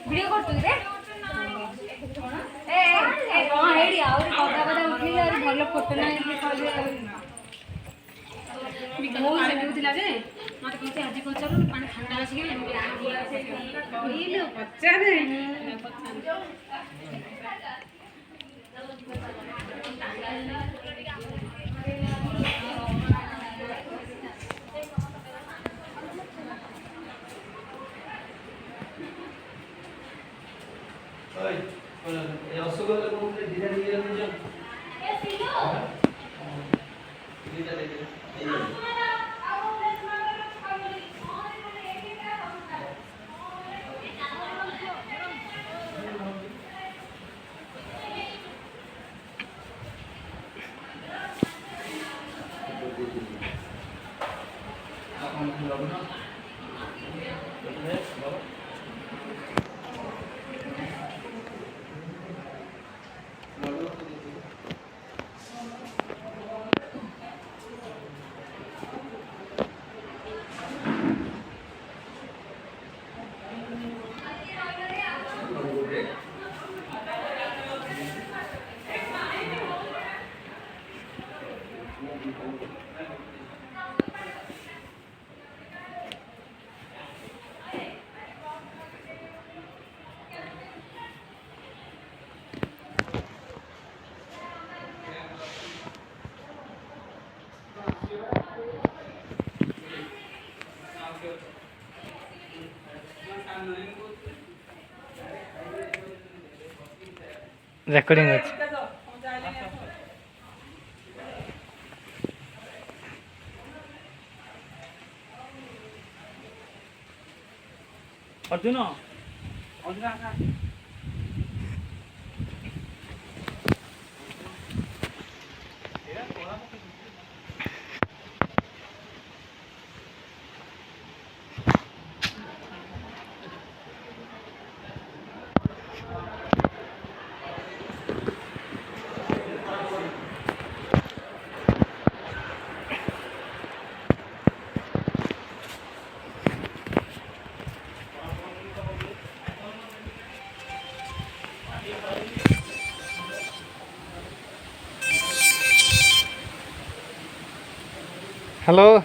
video କରୁଛୁ ରେ ହଁ ହେଇଟି ଆହୁରି କଥା କଥା ଉଠିଲେ ଆହୁରି ଭଲ ଫଟୋ ନାହିଁ ବହୁତ ସେଉଥିଲା ଯେ ମତେ କହୁଛି ଆଜି ପଚାରୁ ପାଣି ଥଣ୍ଡା ଅଛି କି କହିଲୁ ପଚାରେ ରସଗୋଲା କହୁଥିଲେ ଧୀରେ ଧୀରେ ନିଜ রেকর্ডিং হচ্ছে অর্জুন অর্জুন আসা হ্যালো